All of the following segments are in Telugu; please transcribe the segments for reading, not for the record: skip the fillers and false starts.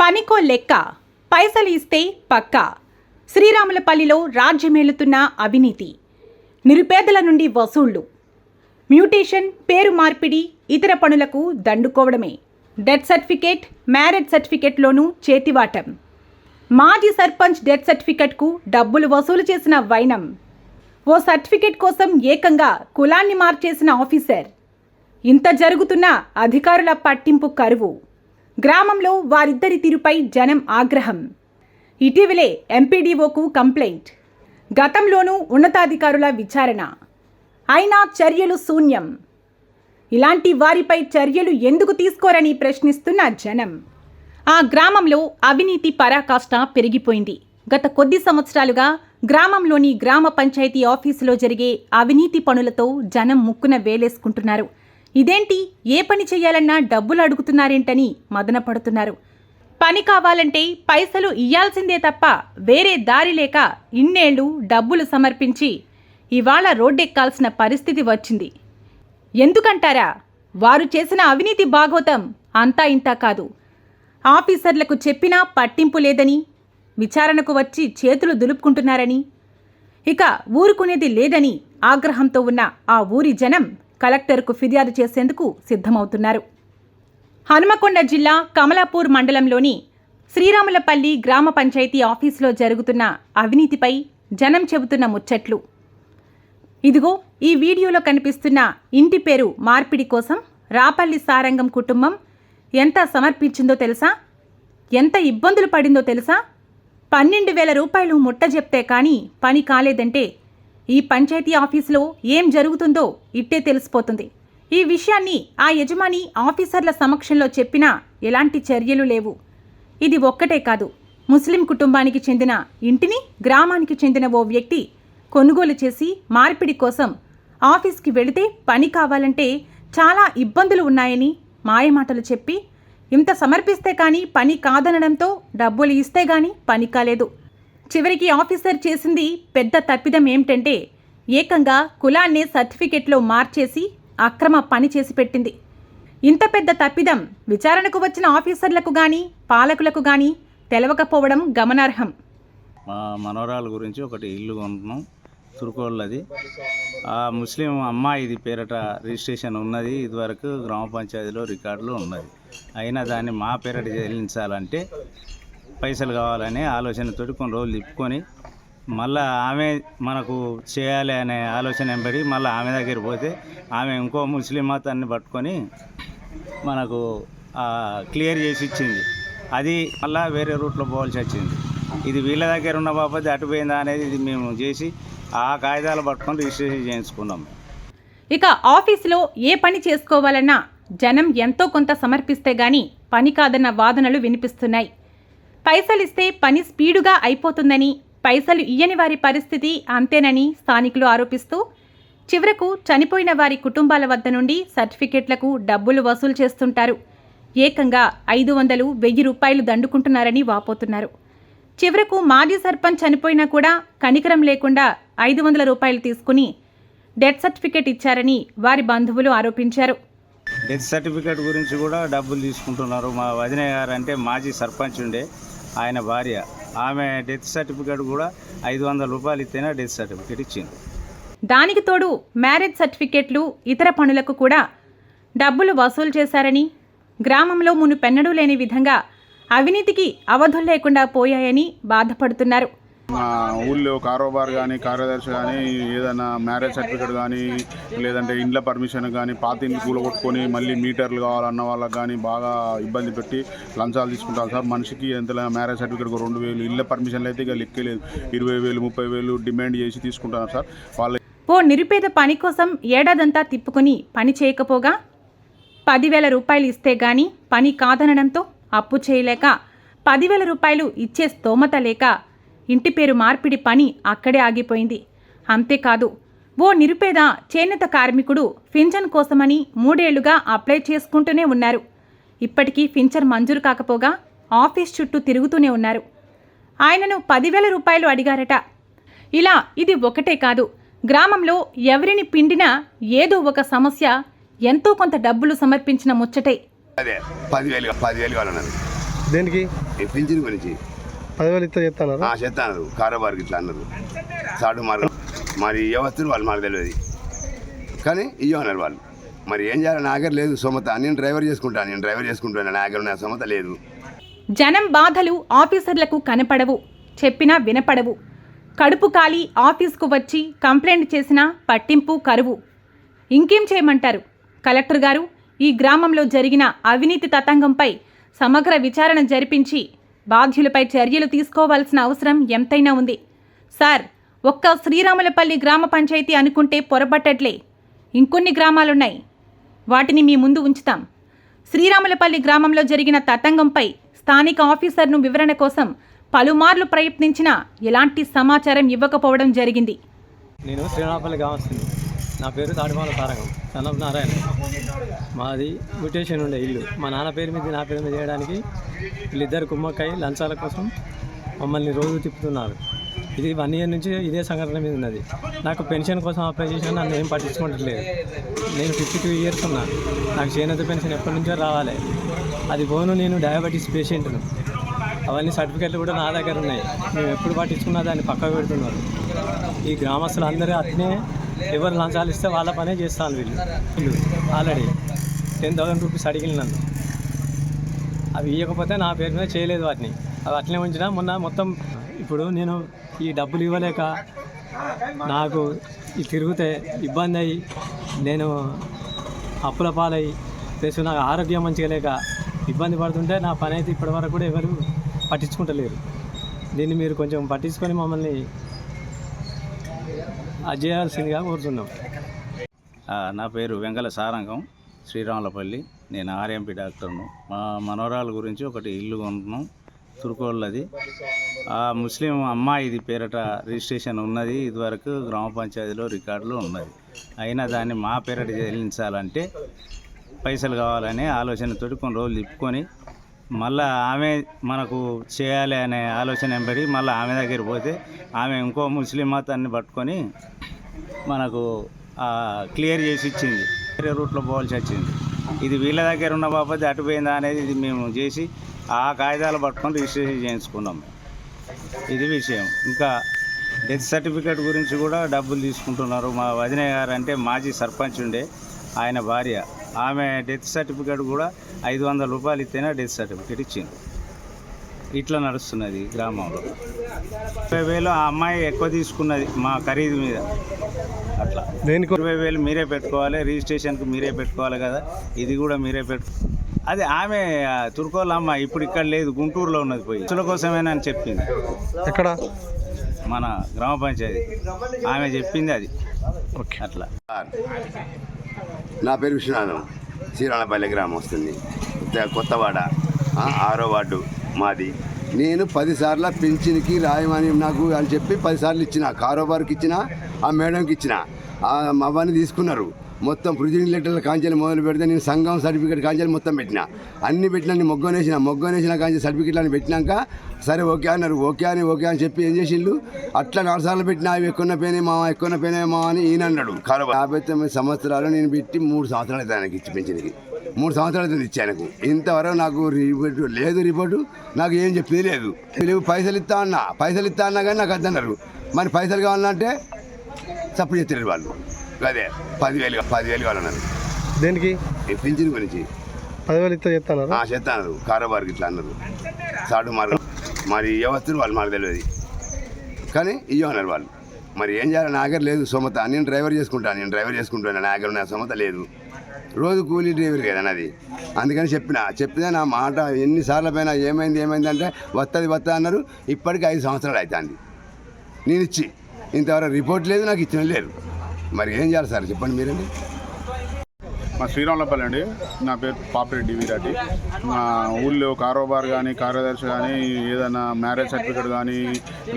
పనికో లెక్క, పైసలు ఇస్తే పక్కా. శ్రీరాములపల్లిలో రాజ్యమేలుతున్న అవినీతి, నిరుపేదల నుండి వసూళ్లు, మ్యూటేషన్, పేరు మార్పిడి, ఇతర పనులకు దండుకోవడమే. డెత్ సర్టిఫికేట్, మ్యారేజ్ సర్టిఫికేట్లోనూ చేతివాటం. మాజీ సర్పంచ్ డెత్ సర్టిఫికేట్కు డబ్బులు వసూలు చేసిన వైనం. ఓ సర్టిఫికేట్ కోసం ఏకంగా కులాన్ని మార్చేసిన ఆఫీసర్. ఇంత జరుగుతున్న అధికారుల పట్టింపు కరువు. గ్రామంలో వారిద్దరి తీరుపై జనం ఆగ్రహం. ఇటీవలే ఎంపీడీఓకు కంప్లైంట్. గతంలోనూ ఉన్నతాధికారుల విచారణ. అయినా చర్యలు శూన్యం. ఇలాంటి వారిపై చర్యలు ఎందుకు తీసుకోరని ప్రశ్నిస్తున్న జనం. ఆ గ్రామంలో అవినీతి పరాకాష్ట పెరిగిపోయింది. గత కొద్ది సంవత్సరాలుగా గ్రామంలోని గ్రామ పంచాయతీ ఆఫీసులో జరిగే అవినీతి పనులతో జనం ముక్కున వేలేసుకుంటున్నారు. ఇదేంటి, ఏ పని చేయాలన్నా డబ్బులు అడుగుతున్నారేంటని మదనపడుతున్నారు. పని కావాలంటే పైసలు ఇయ్యాల్సిందే తప్ప వేరే దారి లేక ఇన్నేళ్లు డబ్బులు సమర్పించి ఇవాళ రోడ్డెక్కాల్సిన పరిస్థితి వచ్చింది. ఎందుకంటారా? వారు చేసిన అవినీతి భాగోతం అంతా ఇంతా కాదు. ఆఫీసర్లకు చెప్పినా పట్టింపు లేదని, విచారణకు వచ్చి చేతులు దులుపుకుంటున్నారని, ఇక ఊరుకునేది లేదని ఆగ్రహంతో ఉన్న ఆ ఊరి జనం కలెక్టర్కు ఫిర్యాదు చేసేందుకు సిద్ధమవుతున్నారు. హనుమకొండ జిల్లా కమలాపూర్ మండలంలోని శ్రీరాములపల్లి గ్రామ పంచాయతీ ఆఫీసులో జరుగుతున్న అవినీతిపై జనం చెబుతున్న ముచ్చట్లు. ఇదిగో ఈ వీడియోలో కనిపిస్తున్న ఇంటి పేరు మార్పిడి కోసం రాపల్లి సారంగం కుటుంబం ఎంత సమర్పించిందో తెలుసా? ఎంత ఇబ్బందులు పడిందో తెలుసా? 12,000 రూపాయలు ముట్ట చెప్తే కానీ పని కాలేదంటే ఈ పంచాయతీ ఆఫీసులో ఏం జరుగుతుందో ఇట్టే తెలిసిపోతుంది. ఈ విషయాన్ని ఆ యజమాని ఆఫీసర్ల సమక్షంలో చెప్పినా ఎలాంటి చర్యలు లేవు. ఇది ఒక్కటే కాదు, ముస్లిం కుటుంబానికి చెందిన ఇంటిని గ్రామానికి చెందిన ఓ వ్యక్తి కొనుగోలు చేసి మార్పిడి కోసం ఆఫీస్కి వెళితే పని కావాలంటే చాలా ఇబ్బందులు ఉన్నాయని మాయమాటలు చెప్పి ఇంత సమర్పిస్తే కానీ పని కాదనడంతో డబ్బులు ఇస్తే గానీ పని కాలేదు. చివరికి ఆఫీసర్ చేసింది పెద్ద తప్పిదం ఏమిటంటే ఏకంగా కులాన్నే సర్టిఫికెట్లో మార్చేసి అక్రమ పని చేసి పెట్టింది. ఇంత పెద్ద తప్పిదం విచారణకు వచ్చిన ఆఫీసర్లకు కానీ పాలకులకు కానీ తెలవకపోవడం గమనార్హం. మా మనవరాల గురించి ఒకటి ఇల్లు కొంటున్నాం, తురుకోళ్ళది. ఆ ముస్లిం అమ్మాయిది పేరట రిజిస్ట్రేషన్ ఉన్నది, ఇదివరకు గ్రామ పంచాయతీలో రికార్డులో ఉన్నది. అయినా దాన్ని మా పేరట చెల్లించాలంటే పైసలు కావాలనే ఆలోచనతోటి కొన్ని రోజులు తిప్పుకొని మళ్ళీ ఆమె మనకు చేయాలి అనే ఆలోచన వెంబడి మళ్ళీ ఆమె దగ్గర పోతే ఆమె ఇంకో ముస్లిం మతాన్ని పట్టుకొని మనకు క్లియర్ చేసి ఇచ్చింది. అది మళ్ళీ వేరే రూట్లో పోవాల్సి వచ్చింది. ఇది వీళ్ళ దగ్గర ఉన్న బాపతి అటు పోయిందా అనేది ఇది మేము చేసి ఆ కాగితాలు పట్టుకొని రిజిస్ట్రేషన్ చేయించుకున్నాం. ఇక ఆఫీసులో ఏ పని చేసుకోవాలన్నా జనం ఎంతో కొంత సమర్పిస్తే గానీ పని కాదన్న వాదనలు వినిపిస్తున్నాయి. పైసలిస్తే పని స్పీడుగా అయిపోతుందని, పైసలు ఇయ్యని వారి పరిస్థితి అంతేనని స్థానికులు ఆరోపిస్తూ చివరకు చనిపోయిన వారి కుటుంబాల వద్ద నుండి సర్టిఫికెట్లకు డబ్బులు వసూలు చేస్తుంటారు. ఏకంగా 500, 1000 రూపాయలు దండుకుంటున్నారని వాపోతున్నారు. చివరకు మాజీ సర్పంచ్ చనిపోయినా కూడా కనికరం లేకుండా 500 రూపాయలు తీసుకుని డెత్ సర్టిఫికెట్ ఇచ్చారని వారి బంధువులు ఆరోపించారు. డెత్ సర్టిఫికేట్ గురించి కూడా డబ్బులు తీసుకుంటున్నారు. మా వదిన గారు అంటే మాజీ సర్పంచ్ ఉండే, ఆయన భార్య, ఆమె డెత్ సర్టిఫికేట్ కూడా 500 రూపాయలు ఇస్తేనే డెత్ సర్టిఫికేట్ ఇచ్చింది. దానికి తోడు మ్యారేజ్ సర్టిఫికెట్లు, ఇతర పనులకు కూడా డబ్బులు వసూలు చేశారని, గ్రామంలో మునుపెన్నడూ లేని విధంగా అవినీతికి అవధులు లేకుండా పోయాయని బాధపడుతున్నారు. మా ఊళ్ళో కారోబార్ కానీ కార్యదర్శి కానీ ఏదైనా మ్యారేజ్ సర్టిఫికేట్ కానీ లేదంటే ఇండ్ల పర్మిషన్ కానీ పాత ఇండ్లు కూలగొట్టుకొని మళ్ళీ మీటర్లు కావాలన్న వాళ్ళకి కానీ బాగా ఇబ్బంది పెట్టి లంచాలు తీసుకుంటారు సార్. మనిషికి ఎంత మ్యారేజ్ సర్టిఫికేట్ 2,000, ఇళ్ళ పర్మిషన్లు అయితే ఇక లెక్కలేదు 20,000, 30,000 డిమాండ్ చేసి తీసుకుంటారు సార్. వాళ్ళ ఓ నిరుపేద పని కోసం ఏడాదంతా తిప్పుకుని పని చేయకపోగా 10,000 రూపాయలు ఇస్తే గాని పని కాదనడంతో అప్పు చేయలేక 10,000 రూపాయలు ఇచ్చే స్తోమత లేక ఇంటి పేరు మార్పిడి పని అక్కడే ఆగిపోయింది. అంతేకాదు, ఓ నిరుపేద చేనేత కార్మికుడు పింఛన్ కోసమని 3 ఏళ్లుగా అప్లై చేసుకుంటూనే ఉన్నారు. ఇప్పటికీ పింఛన్ మంజూరు కాకపోగా ఆఫీస్ చుట్టూ తిరుగుతూనే ఉన్నారు. ఆయనను 10,000 రూపాయలు అడిగారట. ఇలా ఇది ఒకటే కాదు, గ్రామంలో ఎవరిని పిండినా ఏదో ఒక సమస్య ఎంతో కొంత డబ్బులు సమర్పించిన ముచ్చటే. అదే 10,000 కావాలన్నది దేనికి? ఈ పింఛన్ గురించి 10,000 ఇస్తా చెప్తాను. చెప్తాను కారోబార్కి ఇట్లా అన్నారు. సాటు మార్గం మరి వ్యవస్థలు వాళ్ళు మాకు తెలియదు కానీ ఇవ్వన్నారు వాళ్ళు. మరి ఏం చేయాలి? నా దగ్గర లేదు సొమత. నేను డ్రైవర్ చేసుకుంటాను నా దగ్గర నా సొమత లేదు. జనం బాధలు ఆఫీసర్లకు కనపడవు, చెప్పినా వినపడవు. కడుపు కాలి ఆఫీస్కు వచ్చి కంప్లైంట్ చేసినా పట్టింపు కరువు. ఇంకేం చేయమంటారు? కలెక్టర్ గారు ఈ గ్రామంలో జరిగిన అవినీతి తతంగంపై సమగ్ర విచారణ జరిపించి బాధ్యులపై చర్యలు తీసుకోవాల్సిన అవసరం ఎంతైనా ఉంది. సార్, ఒక్క శ్రీరాములపల్లి గ్రామ పంచాయతీ అనుకుంటే పొరపట్టట్లే, ఇంకొన్ని గ్రామాలున్నాయి. వాటిని మీ ముందు ఉంచుతాం. శ్రీరాములపల్లి గ్రామంలో జరిగిన తతంగంపై స్థానిక ఆఫీసర్ను వివరణ కోసం పలుమార్లు ప్రయత్నించినా ఎలాంటి సమాచారం ఇవ్వకపోవడం జరిగింది. నేను శ్రీరాములపల్లి గ్రామస్తుని. నా పేరు తాడిమాల తారకం, సన్ ఆఫ్ నారాయణ. మాది మ్యూటేషన్ ఉండే ఇల్లు. మా నాన్న పేరు మీద నా పేరు మీద చేయడానికి వీళ్ళిద్దరు కుమ్మక్కై లంచాల కోసం మమ్మల్ని రోజు తిప్పుతున్నారు. ఇది 1 year నుంచి ఇదే సంఘటన మీద ఉన్నది. నాకు పెన్షన్ కోసం అప్లై చేసినా నన్ను ఏం పట్టించుకోవట్లేదు. నేను 52 years ఉన్నా. నాకు చేనేత పెన్షన్ ఎప్పటి నుంచో రావాలి. అది పోను, నేను డయాబెటీస్ పేషెంట్ను. అవన్నీ సర్టిఫికెట్లు కూడా నా దగ్గర ఉన్నాయి. మేము ఎప్పుడు పట్టించుకున్నా దాన్ని పక్కకు పెడుతున్నారు. ఈ గ్రామస్తులు అందరూ అట్నే ఎవరు లంచాలు ఇస్తే వాళ్ళ పనే చేస్తాను. వీళ్ళు ఆల్రెడీ 10,000 రూపీస్ అడిగిన నన్ను. అవి ఇవ్వకపోతే నా పేరు మీద చేయలేదు వాటిని. అవి అట్లనే ఉంచినా మొన్న మొత్తం. ఇప్పుడు నేను ఈ డబ్బులు ఇవ్వలేక నాకు ఈ తిరిగితే ఇబ్బంది అయ్యి నేను అప్పుల పాలయ్యి ప్లస్ నాకు ఆరోగ్యం మంచిగా లేక ఇబ్బంది పడుతుంటే నా పని అయితే ఇప్పటివరకు కూడా ఎవరు పట్టించుకుంటలేరు. దీన్ని మీరు కొంచెం పట్టించుకొని మమ్మల్ని అది చేయాల్సిందిగా కోరుతున్నాం. నా పేరు వెంగళ సారంగం, శ్రీరాములపల్లి. నేను ఆర్ఎంపీ డాక్టర్ను. మా మనవరాల గురించి ఒకటి ఇల్లు కొంటున్నాం, తురుకోళ్ళది. ఆ ముస్లిం అమ్మాయిది పేరట రిజిస్ట్రేషన్ ఉన్నది. ఇదివరకు గ్రామ పంచాయతీలో రికార్డులో ఉన్నది. అయినా దాన్ని మా పేరట చెల్లించాలంటే పైసలు కావాలనే ఆలోచనతోటి కొన్ని రోజులు తిప్పుకొని మళ్ళీ ఆమె మనకు చేయాలి అనే ఆలోచన వెంబడి మళ్ళీ ఆమె దగ్గర పోతే ఆమె ఇంకో ముస్లిం మతాన్ని పట్టుకొని మనకు క్లియర్ చేసి ఇచ్చింది. వేరే రూట్లో పోవాల్సి వచ్చింది. ఇది వీళ్ళ దగ్గర ఉన్న బాబతి అటుపోయిందా అనేది ఇది మేము చేసి ఆ కాగితాలు పట్టుకొని రిజిస్ట్రేషన్ చేయించుకున్నాం. ఇది విషయం. ఇంకా డెత్ సర్టిఫికేట్ గురించి కూడా డబ్బులు తీసుకుంటున్నారు. మా వదిన గారు అంటే మాజీ సర్పంచ్ ఉండే, ఆయన భార్య. ఆమె డెత్ సర్టిఫికేట్ కూడా 500 రూపాయలు ఇస్తేనే డెత్ సర్టిఫికేట్ ఇచ్చింది. ఇట్లా నడుస్తున్నది గ్రామంలో. 20,000 ఆ అమ్మాయి ఎక్కువ తీసుకున్నది మా ఖరీదు మీద. అట్లా 20,000 మీరే పెట్టుకోవాలి, రిజిస్ట్రేషన్కి మీరే పెట్టుకోవాలి కదా, ఇది కూడా మీరే అది ఆమె తుర్కోళ్ళ అమ్మ. ఇప్పుడు ఇక్కడ లేదు, గుంటూరులో ఉన్నది. పోయి ఇసుల కోసమేనా అని చెప్పింది. ఎక్కడ? మన గ్రామ పంచాయతీ ఆమె చెప్పింది అది. అట్లా. నా పేరు విశ్వనాథం, శ్రీరాములపల్లి గ్రామం వస్తుంది, కొత్తవాడ 6వ వార్డు మాది. నేను 10 సార్లు పింఛన్కి రాయమని నాకు అని చెప్పి 10 సార్లు ఇచ్చిన. కారోబార్కి ఇచ్చిన, ఆ మేడంకి ఇచ్చిన. అవన్నీ తీసుకున్నారు. మొత్తం ప్రొసీడింగ్ లెటర్ల కాంచెలు మొదలు పెడితే నేను సంఘం సర్టిఫికేట్ కాంచెలు మొత్తం పెట్టిన. అన్నీ పెట్టినా నేను మొగ్గనేసిన కాంచెలు సర్టిఫికేట్లు అని పెట్టినాక సరే ఓకే అన్నారు. ఓకే అని చెప్పి ఏం చేసిండు, అట్లా 4 సార్లు పెట్టినా అవి ఎక్కువ పోయినాయి మావా అని ఈయన అన్నాడు. 59 సంవత్సరాలు నేను పెట్టి 3 సంవత్సరాలు అయితే ఆయనకి ఇచ్చి పెంచింది. 3 సంవత్సరాలు అయితే ఇచ్చి ఆయనకు. ఇంతవరకు నాకు రిపోర్టు నాకు ఏం చెప్పింది లేదు. లేవు పైసలు ఇస్తా అన్నా కానీ నాకు అద్దన్నారు. మరి పైసలు కావాలంటే సపోర్ట్ చేస్తారు వాళ్ళు. అదే 10,000 కావాలన్నారు. దేనికి? ఈ పింఛన్ గురించి 10,000 ఇస్తా చెప్తాను కారోబార్కి ఇట్లా అన్నారు. సాటు మార్గం మరి వ్యవస్థలు వాళ్ళు మాకు తెలియదు కానీ ఇవ్వన్నారు వాళ్ళు. మరి ఏం చేయాలి? నా దగ్గర లేదు సొమత. నేను డ్రైవర్ చేసుకుంటాను నా దగ్గర నా సొమత లేదు. రోజు కూలీ డ్రైవర్ కదా నాది. అందుకని చెప్పినా నా మాట ఎన్నిసార్లు పైన ఏమైంది అంటే వస్తుంది అన్నారు. ఇప్పటికి 5 సంవత్సరాలు అవుతుంది నేను ఇచ్చి. ఇంతవరకు రిపోర్ట్ లేదు, నాకు ఇచ్చిన లేదు. మరి ఏం చేయాలి సార్ చెప్పండి మీరండి. మా శ్రీరాములపల్లి అండి. నా పేరు పాపిరెడ్డి వీరాటి. మా ఊళ్ళో కారోబార్ కానీ కార్యదర్శి కానీ ఏదైనా మ్యారేజ్ సర్టిఫికేట్ కానీ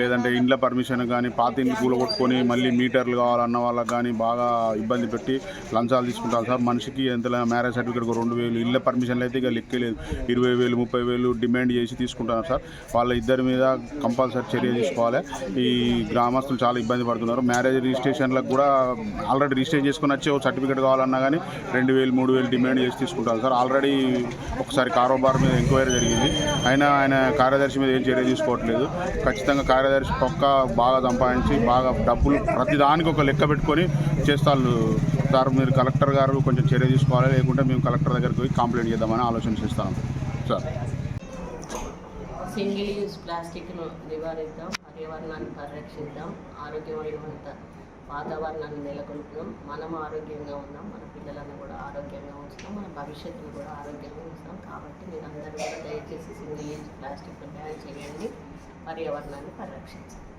లేదంటే ఇండ్ల పర్మిషన్ కానీ పాత ఇండ్లు కూలగొట్టుకొని మళ్ళీ మీటర్లు కావాలన్న వాళ్ళకి కానీ బాగా ఇబ్బంది పెట్టి లంచాలు తీసుకుంటారు సార్. మనిషికి ఎంత మ్యారేజ్ సర్టిఫికేట్ 2,000, ఇళ్ళ పర్మిషన్లు అయితే ఇక లెక్కలేదు 20,000 30,000 డిమాండ్ చేసి తీసుకుంటారు సార్. వాళ్ళ ఇద్దరి మీద కంపల్సరీ చర్య తీసుకోవాలి. ఈ గ్రామస్తులు చాలా ఇబ్బంది పడుతున్నారు. మ్యారేజ్ రిజిస్ట్రేషన్లకు కూడా ఆల్రెడీ రిజిస్ట్రేషన్ చేసుకుని వచ్చి సర్టిఫికేట్ కావాలన్నా కానీ 2 2000 3000 డిమాండ్ చేసి తీసుకుంటారు సార్. ఆల్రెడీ ఒకసారి కారోబార్ మీద ఎంక్వైరీ జరిగింది, ఆయన కార్యదర్శి మీద ఏం చర్య తీసుకోవట్లేదు. ఖచ్చితంగా కార్యదర్శి పక్క బాగా సంపాదించి బాగా డబ్బులు ప్రతిదానికి ఒక లెక్క పెట్టుకొని చేస్తారు సార్. మీరు కలెక్టర్ గారు కొంచెం చర్య తీసుకోవాలి, లేకుంటే మేము కలెక్టర్ దగ్గరికి పోయి కంప్లైంట్ చేద్దామని ఆలోచన చేస్తాం సార్. సింగిల్ యూజ్ ప్లాస్టిక్ను నివారిద్దాం, పర్యావరణాన్ని పరిరక్షిద్దాం, ఆరోగ్యమైన వాతావరణాన్ని నెలకొల్పుదాం. మనం ఆరోగ్యంగా ఉందాం, మన పిల్లలను కూడా ఆరోగ్యంగా ఉంచుతాం, మన భవిష్యత్తును కూడా ఆరోగ్యంగా ఉంచుతాం. కాబట్టి మీరందరూ కూడా దయచేసి సింగిల్ యూజ్ ప్లాస్టిక్ను బ్యాన్ చేయండి, పర్యావరణాన్ని పరిరక్షించండి.